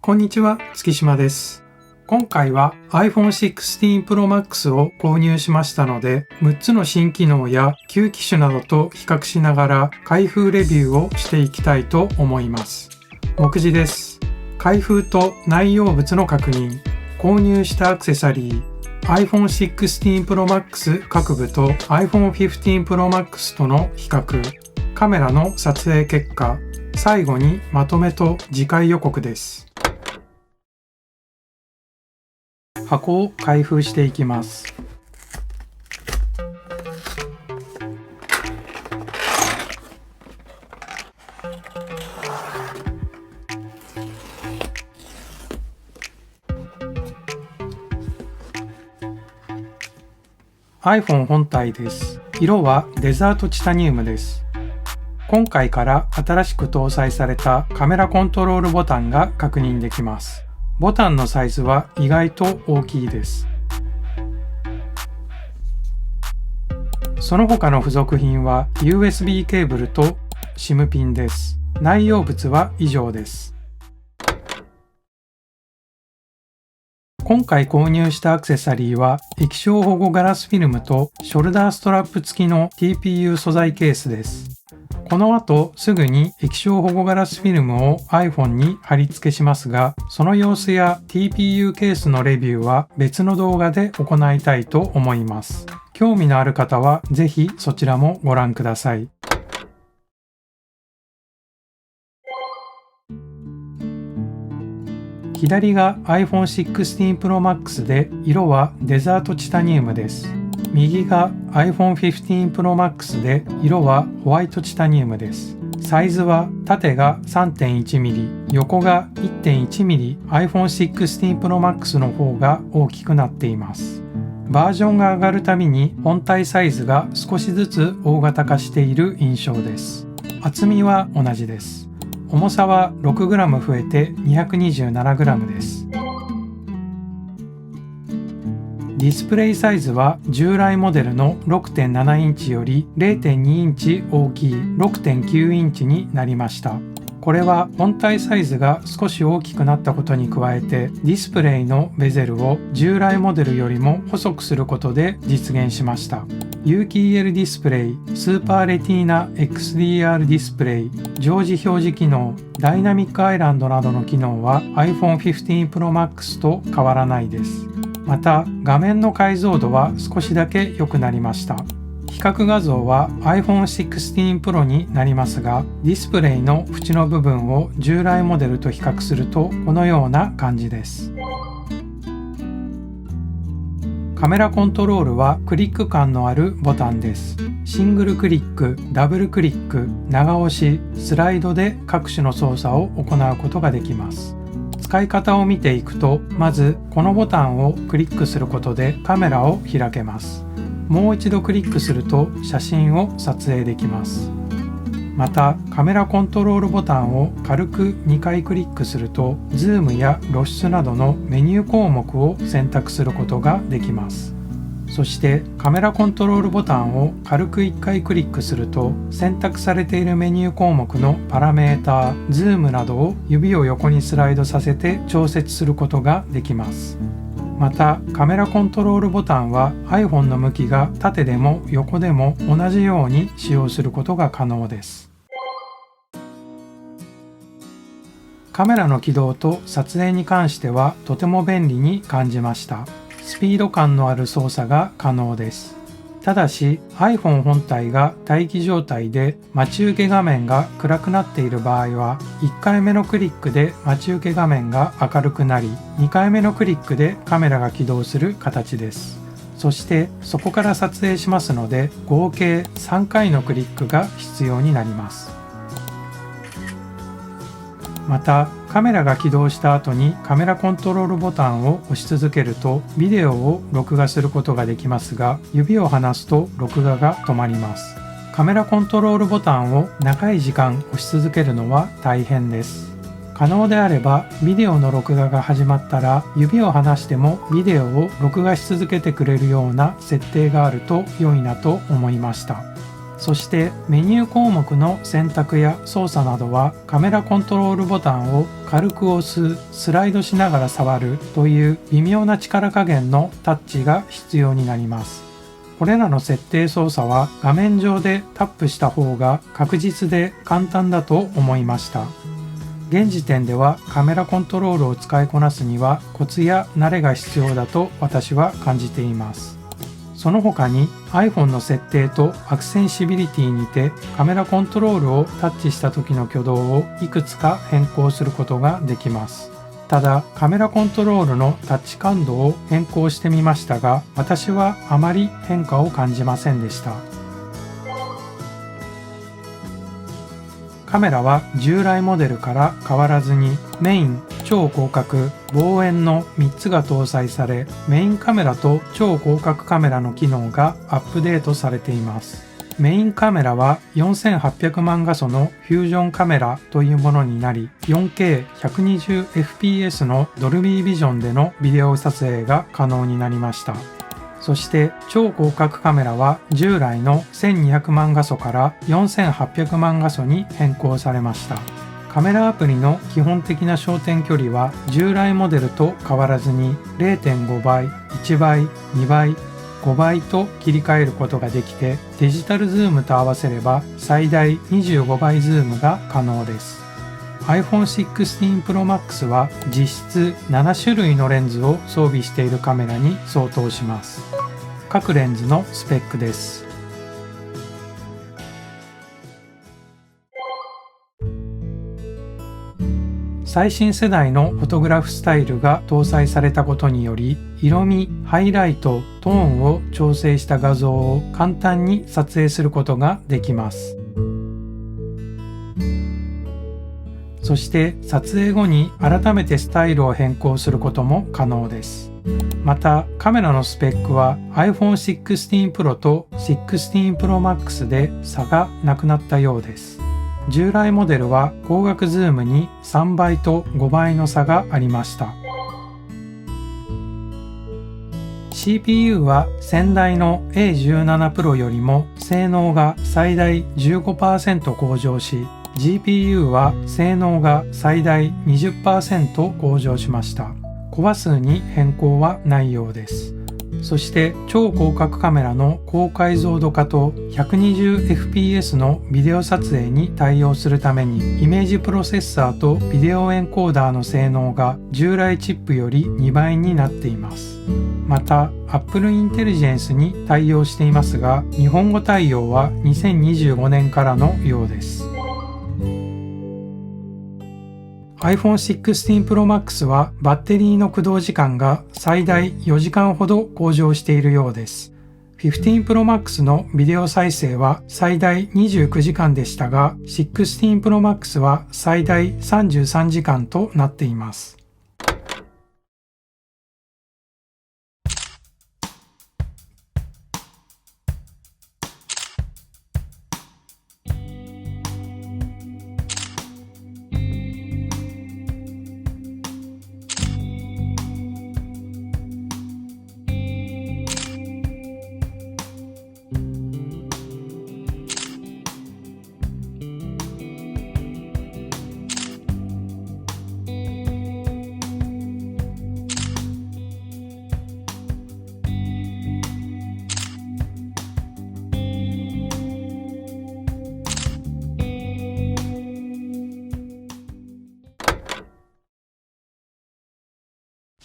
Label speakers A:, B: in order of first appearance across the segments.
A: こんにちは、月島です。今回は iPhone XVI Pro Max を購入しましたので、6つの新機能や旧機種などと比較しながら開封レビューをしていきたいと思います。目次です。開封と内容物の確認、購入したアクセサリー、iPhone XVI Pro Max 各部と iPhone XV Pro Max との比較、カメラの撮影結果、最後にまとめと次回予告です。箱を開封していきます。iPhone 本体です。色はデザートチタニウムです。今回から新しく搭載されたカメラコントロールボタンが確認できます。ボタンのサイズは意外と大きいです。その他の付属品は USB ケーブルと SIM ピンです。内容物は以上です。今回購入したアクセサリーは液晶保護ガラスフィルムとショルダーストラップ付きの TPU 素材ケースです。この後すぐに液晶保護ガラスフィルムを iPhone に貼り付けしますが、その様子や TPU ケースのレビューは別の動画で行いたいと思います。興味のある方はぜひそちらもご覧ください。左が iPhone XVI Pro Max で色はデザートチタニウムです。右が iPhone XV Pro Max で色はホワイトチタニウムです。サイズは縦が 3.1mm、横が 1.1mm、iPhone XVI Pro Max の方が大きくなっています。バージョンが上がるたびに本体サイズが少しずつ大型化している印象です。厚みは同じです。重さは 6g 増えて 227g です。ディスプレイサイズは従来モデルの 6.7 インチより 0.2 インチ大きい 6.9 インチになりました。これは本体サイズが少し大きくなったことに加えて、ディスプレイのベゼルを従来モデルよりも細くすることで実現しました。有機 EL ディスプレイ、スーパーレティーナ XDR ディスプレイ、常時表示機能、ダイナミックアイランドなどの機能は iPhone XV Pro Max と変わらないです。また画面の解像度は少しだけ良くなりました。比較画像は iPhone XVI Pro になりますが、ディスプレイの縁の部分を従来モデルと比較するとこのような感じです。カメラコントロールはクリック感のあるボタンです。シングルクリック、ダブルクリック、長押し、スライドで各種の操作を行うことができます。使い方を見ていくと、まずこのボタンをクリックすることでカメラを開けます。もう一度クリックすると写真を撮影できます。またカメラコントロールボタンを軽く2回クリックすると、ズームや露出などのメニュー項目を選択することができます。そしてカメラコントロールボタンを軽く1回クリックすると、選択されているメニュー項目のパラメーター、ズームなどを指を横にスライドさせて調節することができます。またカメラコントロールボタンは iPhone の向きが縦でも横でも同じように使用することが可能です。カメラの起動と撮影に関してはとても便利に感じました。スピード感のある操作が可能です。ただし iPhone 本体が待機状態で待ち受け画面が暗くなっている場合は、1回目のクリックで待ち受け画面が明るくなり、2回目のクリックでカメラが起動する形です。そしてそこから撮影しますので、合計3回のクリックが必要になります。またカメラが起動した後にカメラコントロールボタンを押し続けるとビデオを録画することができますが、指を離すと録画が止まります。カメラコントロールボタンを長い時間押し続けるのは大変です。可能であればビデオの録画が始まったら指を離してもビデオを録画し続けてくれるような設定があると良いなと思いました。そしてメニュー項目の選択や操作などはカメラコントロールボタンを軽く押す、スライドしながら触るという微妙な力加減のタッチが必要になります。これらの設定操作は画面上でタップした方が確実で簡単だと思いました。現時点ではカメラコントロールを使いこなすにはコツや慣れが必要だと私は感じています。その他に iPhone の設定とアクセンシビリティにてカメラコントロールをタッチした時の挙動をいくつか変更することができます。ただカメラコントロールのタッチ感度を変更してみましたが、私はあまり変化を感じませんでした。カメラは従来モデルから変わらずにメイン、超広角、望遠の3つが搭載され、メインカメラと超広角カメラの機能がアップデートされています。メインカメラは4800万画素のフュージョンカメラというものになり、4K120fps のドルビービジョンでのビデオ撮影が可能になりました。そして超広角カメラは従来の1200万画素から4800万画素に変更されました。カメラアプリの基本的な焦点距離は従来モデルと変わらずに 0.5 倍、1倍、2倍、5倍と切り替えることができて、デジタルズームと合わせれば最大25倍ズームが可能です。iPhone 16 Pro Max は実質7種類のレンズを装備しているカメラに相当します。各レンズのスペックです。最新世代のフォトグラフスタイルが搭載されたことにより、色味、ハイライト、トーンを調整した画像を簡単に撮影することができます。そして撮影後に改めてスタイルを変更することも可能です。またカメラのスペックは iPhone 16 Pro と16 Pro Max で差がなくなったようです。従来モデルは光学ズームに3倍と5倍の差がありました。CPU は先代の A17 Pro よりも性能が最大 15% 向上し、GPU は性能が最大 20% 向上しました。コア数に変更はないようです。そして超広角カメラの高解像度化と 120fps のビデオ撮影に対応するためにイメージプロセッサーとビデオエンコーダーの性能が従来チップより2倍になっています。また Apple Intelligence に対応していますが、日本語対応は2025年からのようです。iPhone 16 Pro Max はバッテリーの駆動時間が最大4時間ほど向上しているようです。15 Pro Max のビデオ再生は最大29時間でしたが、16 Pro Max は最大33時間となっています。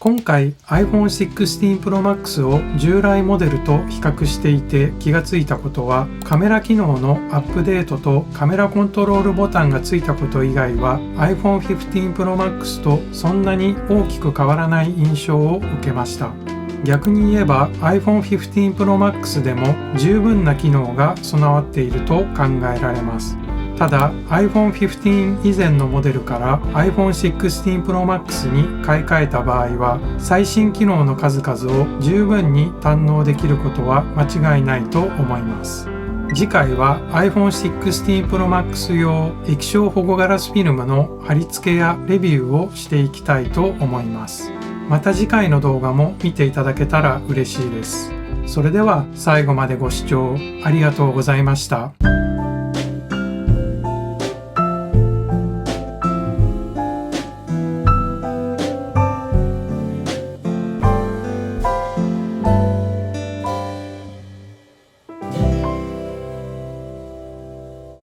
A: 今回 iPhone 16 Pro Max を従来モデルと比較していて気がついたことは、カメラ機能のアップデートとカメラコントロールボタンがついたこと以外は iPhone 15 Pro Max とそんなに大きく変わらない印象を受けました。逆に言えば iPhone 15 Pro Max でも十分な機能が備わっていると考えられます。ただ iPhone 15以前のモデルから iPhone 16 Pro Max に買い替えた場合は、最新機能の数々を十分に堪能できることは間違いないと思います。次回は iPhone 16 Pro Max 用液晶保護ガラスフィルムの貼り付けやレビューをしていきたいと思います。また次回の動画も見ていただけたら嬉しいです。それでは最後までご視聴ありがとうございました。